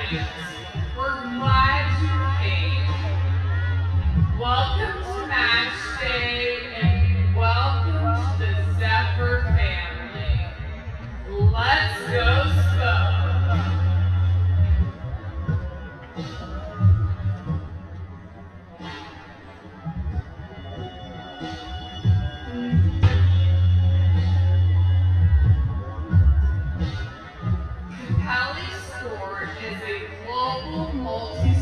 tonight. We're glad you came. Welcome to Match Day and welcome to the Zephyr family. Let's go Spo. Capelli Sport is a global multi